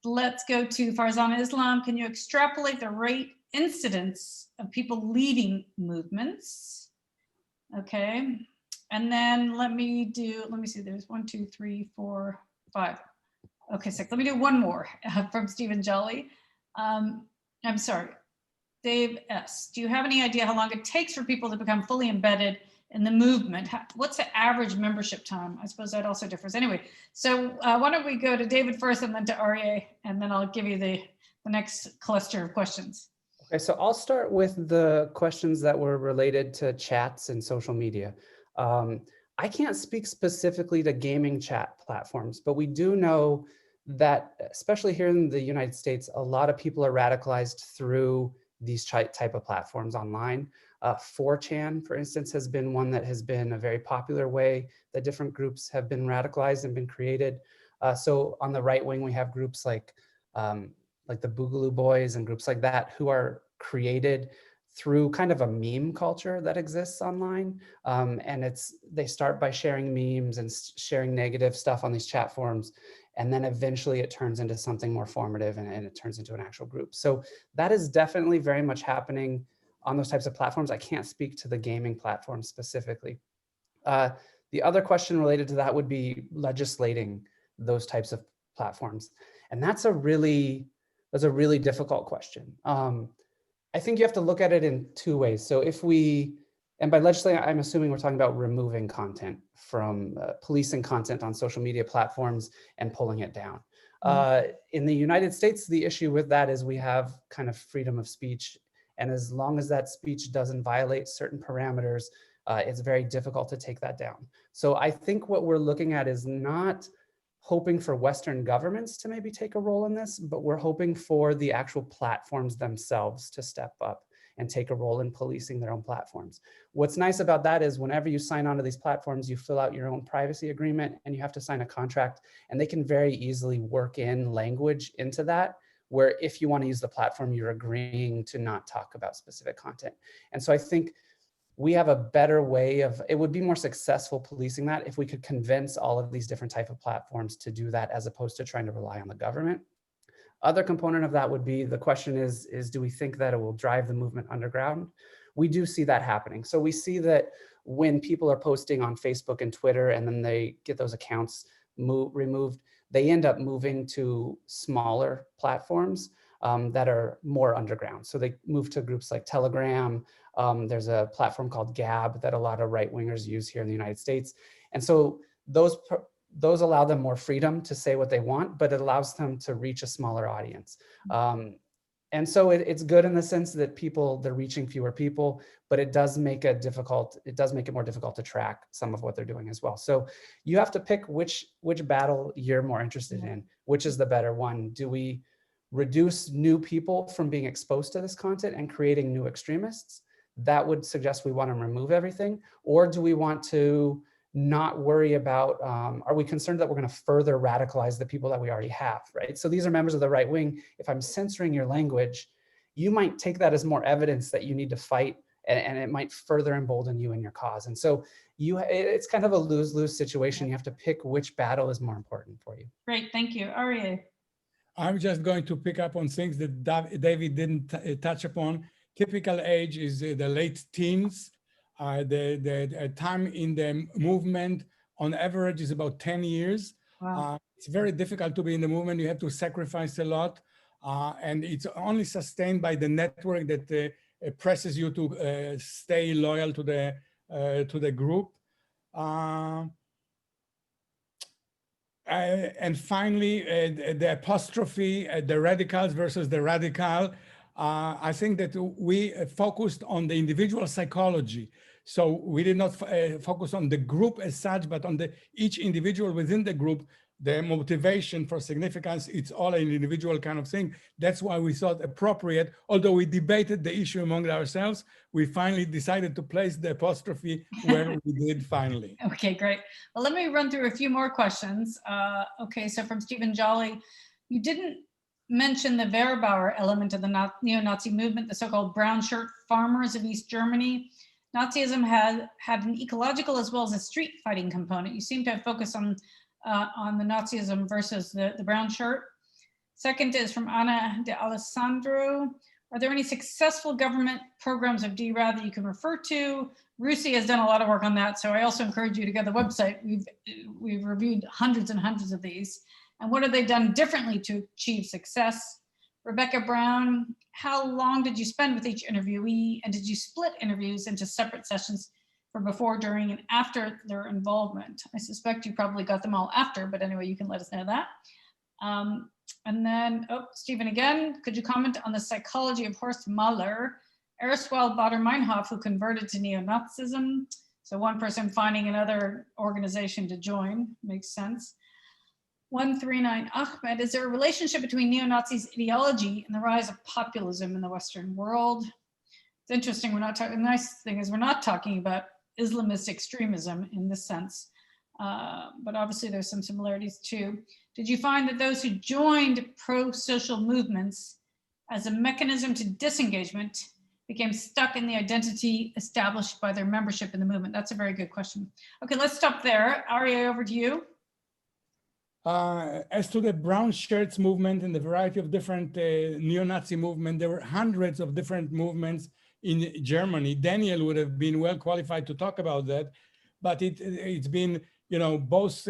Let's go to Farzana Islam. Can you extrapolate the rate incidence of people leaving movements? Okay. And then let me see, there's 1, 2, 3, 4, 5. Okay, 6. Let me do one more from Stephen Jolly. I'm sorry, Dave S. Do you have any idea how long it takes for people to become fully embedded in the movement? What's the average membership time? I suppose that also differs. Anyway, so why don't we go to David first and then to Arie, and then I'll give you the next cluster of questions.
Okay, so I'll start with the questions that were related to chats and social media. I can't speak specifically to gaming chat platforms, but we do know that, especially here in the United States, a lot of people are radicalized through these type of platforms online. 4chan, for instance, has been one that has been a very popular way that different groups have been radicalized and been created. So on the right wing, we have groups like the Boogaloo Boys and groups like that who are created through kind of a meme culture that exists online. And they start by sharing memes and sharing negative stuff on these chat forums. And then eventually it turns into something more formative and it turns into an actual group. So that is definitely very much happening on those types of platforms. I can't speak to the gaming platform specifically. The other question related to that would be legislating those types of platforms. And that's a really difficult question. I think you have to look at it in two ways. So and by legislating, I'm assuming we're talking about removing content from policing content on social media platforms and pulling it down. In the United States, the issue with that is we have kind of freedom of speech. And as long as that speech doesn't violate certain parameters, it's very difficult to take that down. So I think what we're looking at is not hoping for Western governments to maybe take a role in this, but we're hoping for the actual platforms themselves to step up and take a role in policing their own platforms. What's nice about that is whenever you sign onto these platforms, you fill out your own privacy agreement and you have to sign a contract, and they can very easily work in language into that, where if you want to use the platform, you're agreeing to not talk about specific content. And so I think we have a better way it would be more successful policing that if we could convince all of these different type of platforms to do that as opposed to trying to rely on the government. Other component of that would be, the question is do we think that it will drive the movement underground? We do see that happening. So we see that when people are posting on Facebook and Twitter and then they get those accounts removed, they end up moving to smaller platforms that are more underground. So they move to groups like Telegram. There's a platform called Gab that a lot of right-wingers use here in the United States. And so those allow them more freedom to say what they want, but it allows them to reach a smaller audience. And so it's good in the sense that they're reaching fewer people, but it does make it more difficult to track some of what they're doing as well. So you have to pick which battle you're more interested in, which is the better one. Do we reduce new people from being exposed to this content and creating new extremists? That would suggest we want to remove everything. Or do we want to not worry about, are we concerned that we're going to further radicalize the people that we already have, right? So these are members of the right wing. If I'm censoring your language, you might take that as more evidence that you need to fight, and it might further embolden you in your cause. And so it's kind of a lose-lose situation. You have to pick which battle is more important for you.
Great, thank you. Arie.
I'm just going to pick up on things that David didn't touch upon. Typical age is the late teens. The time in the movement on average is about 10 years.
Wow.
It's very difficult to be in the movement. You have to sacrifice a lot. And it's only sustained by the network that presses you to stay loyal to the group. And finally, the apostrophe, the radicals versus the radical. I think that we focused on the individual psychology. So we did not focus on the group as such, but on each individual within the group. the motivation for significance, it's all an individual kind of thing. That's why we thought appropriate, although we debated the issue among ourselves, we finally decided to place the apostrophe where we did finally.
Okay, great. Well, let me run through a few more questions. Okay, so from Stephen Jolly, you didn't mention the Wehrabauer element of the neo-Nazi movement, the so-called brown shirt farmers of East Germany. Nazism had an ecological as well as a street fighting component. You seem to have focused on the Nazism versus the brown shirt. Second is from Ana de Alessandro. Are there any successful government programs of DRAD that you can refer to? RUSI has done a lot of work on that, so I also encourage you to go to the website. We've reviewed hundreds and hundreds of these. And what have they done differently to achieve success? Rebecca Brown, how long did you spend with each interviewee, and did you split interviews into separate sessions for before, during, and after their involvement? I suspect you probably got them all after, but anyway, you can let us know that. And then, oh, Stephen again, could you comment on the psychology of Horst Mahler, erstwhile Baader-Meinhof, who converted to neo-Nazism? So one person finding another organization to join, makes sense. 139 Ahmed, is there a relationship between neo-Nazis' ideology and the rise of populism in the Western world? It's interesting, we're not talking, the nice thing is we're not talking about Islamist extremism in this sense, but obviously there's some similarities too. Did you find that those who joined pro-social movements as a mechanism to disengagement became stuck in the identity established by their membership in the movement? That's a very good question. Okay, let's stop there. Arie, over to you.
As to the brown shirts movement and the variety of different neo-Nazi movement, there were hundreds of different movements in Germany. Daniel would have been well qualified to talk about that, but it's been, you know, both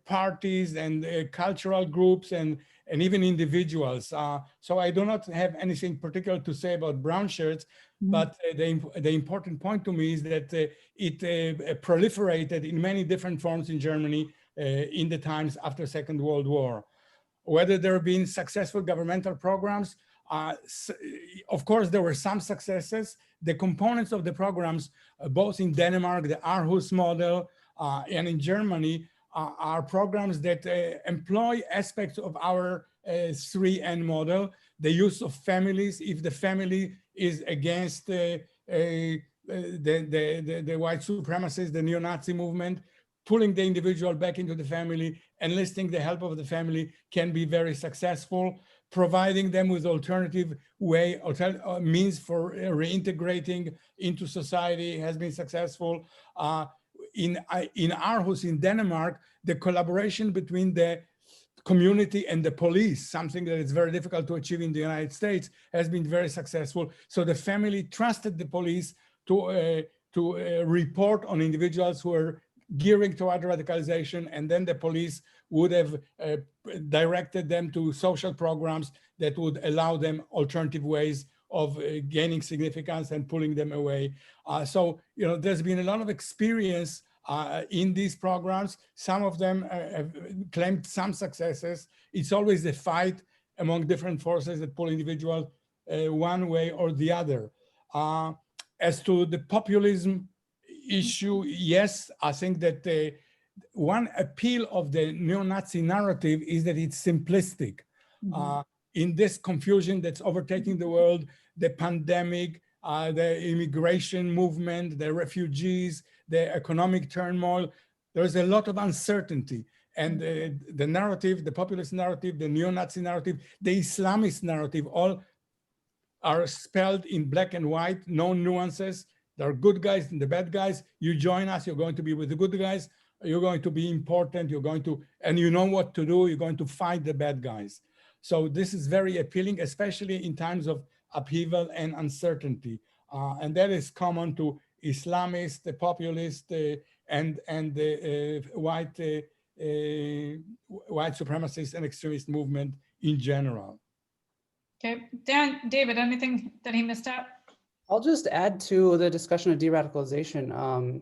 parties and cultural groups and even individuals. So I do not have anything particular to say about brown shirts, but the important point to me is that it proliferated in many different forms in Germany in the times after Second World War. Whether there have been successful governmental programs, of course, there were some successes. The components of the programs, both in Denmark, the Aarhus model, and in Germany, are programs that employ aspects of our 3N model, the use of families. If the family is against the white supremacists, the neo-Nazi movement, pulling the individual back into the family, enlisting the help of the family can be very successful. Providing them with alternative means for reintegrating into society has been successful. In Aarhus, in Denmark, the collaboration between the community and the police, something that is very difficult to achieve in the United States, has been very successful. So the family trusted the police to report on individuals who are gearing toward radicalization, and then the police would have directed them to social programs that would allow them alternative ways of gaining significance and pulling them away. So, you know, there's been a lot of experience in these programs. Some of them have claimed some successes. It's always a fight among different forces that pull individuals one way or the other. As to the populism issue, yes, I think that one appeal of the neo-Nazi narrative is that it's simplistic. In this confusion that's overtaking the world, the pandemic, the immigration movement, the refugees, the economic turmoil, there's a lot of uncertainty. And the narrative, the populist narrative, the neo-Nazi narrative, the Islamist narrative, all are spelled in black and white, no nuances. There are good guys and the bad guys. You join us, you're going to be with the good guys. You're going to be important. You're going to, and you know what to do. You're going to fight the bad guys. So this is very appealing, especially in times of upheaval and uncertainty. And that is common to Islamists, the populist, and the white supremacist and extremist movement in general.
Okay, David, anything that he missed out?
I'll just add to the discussion of deradicalization.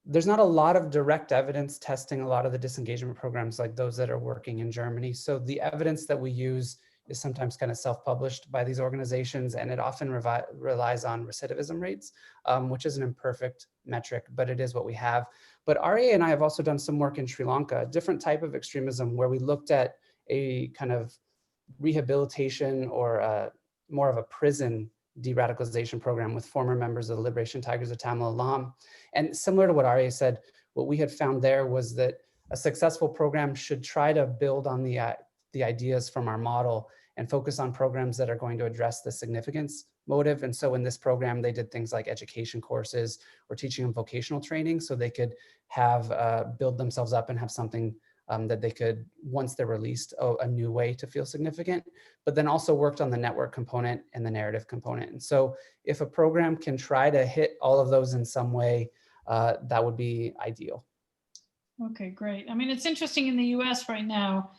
There's not a lot of direct evidence testing a lot of the disengagement programs like those that are working in Germany. So the evidence that we use is sometimes kind of self-published by these organizations, and it often relies on recidivism rates, which is an imperfect metric, but it is what we have. But Arie and I have also done some work in Sri Lanka, a different type of extremism, where we looked at a kind of rehabilitation or more of a prison de-radicalization program with former members of the Liberation Tigers of Tamil Alam. And similar to what Arie said, what we had found there was that a successful program should try to build on the ideas from our model and focus on programs that are going to address the significance motive. And so in this program, they did things like education courses or teaching them vocational training so they could have build themselves up and have something that they could, once they're released, a new way to feel significant, but then also worked on the network component and the narrative component. And so if a program can try to hit all of those in some way, that would be ideal.
Okay, great. I mean, it's interesting in the US right now,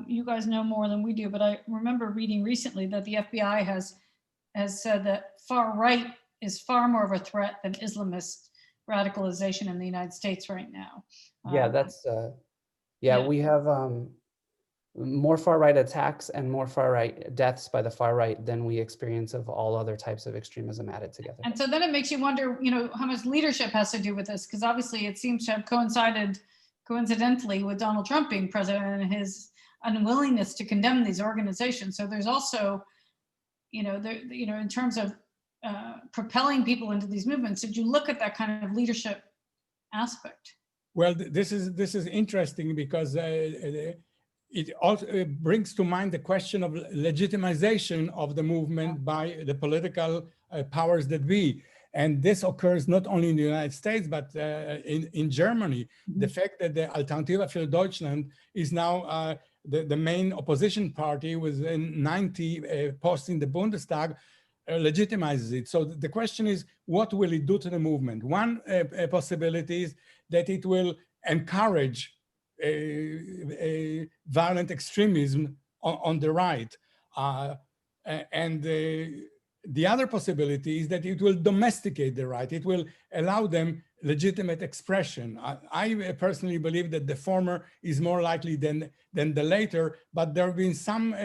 you guys know more than we do, but I remember reading recently that the FBI has said that far right is far more of a threat than Islamist radicalization in the United States right now.
Yeah, that's, yeah, we have more far-right attacks and more far-right deaths by the far right than we experience of all other types of extremism added together.
And so then it makes you wonder, you know, how much leadership has to do with this, because obviously it seems to have coincidentally with Donald Trump being president and his unwillingness to condemn these organizations. So there's also, in terms of propelling people into these movements, did you look at that kind of leadership aspect?
Well, this is interesting because it also brings to mind the question of legitimization of the movement by the political powers that be. And this occurs not only in the United States, but in Germany. Mm-hmm. The fact that the Alternative für Deutschland is now the main opposition party with 90 posts in the Bundestag legitimizes it. So the question is, what will it do to the movement? One possibility is that it will encourage violent extremism on the right. And the other possibility is that it will domesticate the right. It will allow them legitimate expression. I personally believe that the former is more likely than the later, but there have been some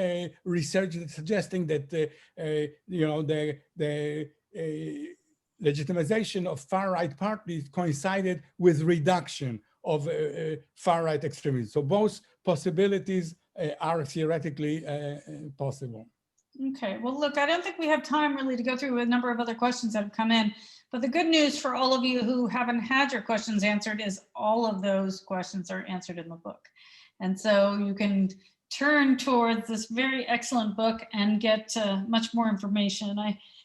research suggesting that the legitimization of far-right parties coincided with reduction of far-right extremism. So both possibilities are theoretically possible.
Okay, well, look, I don't think we have time really to go through a number of other questions that have come in, but the good news for all of you who haven't had your questions answered is all of those questions are answered in the book. And so you can turn towards this very excellent book and get much more information.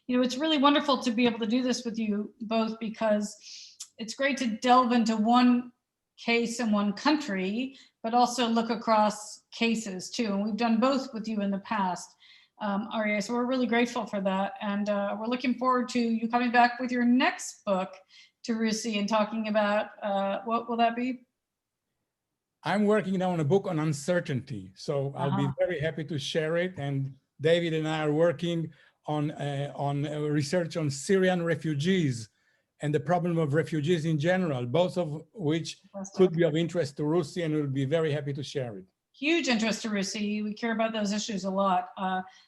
It's really wonderful to be able to do this with you both, because it's great to delve into one case in one country, but also look across cases too. And we've done both with you in the past, Arie, so we're really grateful for that. And we're looking forward to you coming back with your next book to RUSI and talking about, what will that be?
I'm working now on a book on uncertainty. So I'll be very happy to share it. And David and I are working on research on Syrian refugees and the problem of refugees in general, both of which could be of interest to RUSI, and we'll be very happy to share it.
Huge interest to RUSI. We care about those issues a lot.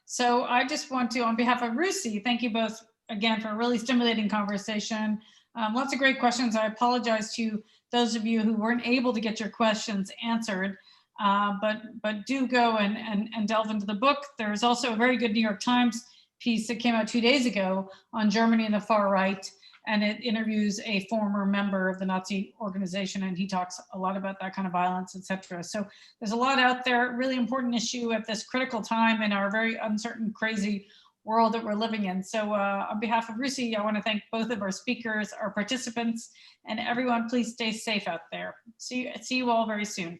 So I just want to, on behalf of RUSI, thank you both again for a really stimulating conversation. Lots of great questions. I apologize to those of you who weren't able to get your questions answered, but do go and delve into the book. There's also a very good New York Times piece that came out 2 days ago on Germany and the far right, and it interviews a former member of the Nazi organization, and he talks a lot about that kind of violence, etc. So there's a lot out there, really important issue at this critical time in our very uncertain, crazy world that we're living in. So on behalf of RUSI, I want to thank both of our speakers, our participants, and everyone. Please stay safe out there. See you all very soon.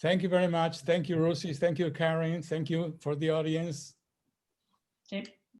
Thank you very much. Thank you, RUSI. Thank you, Karen. Thank you for the audience.
Okay.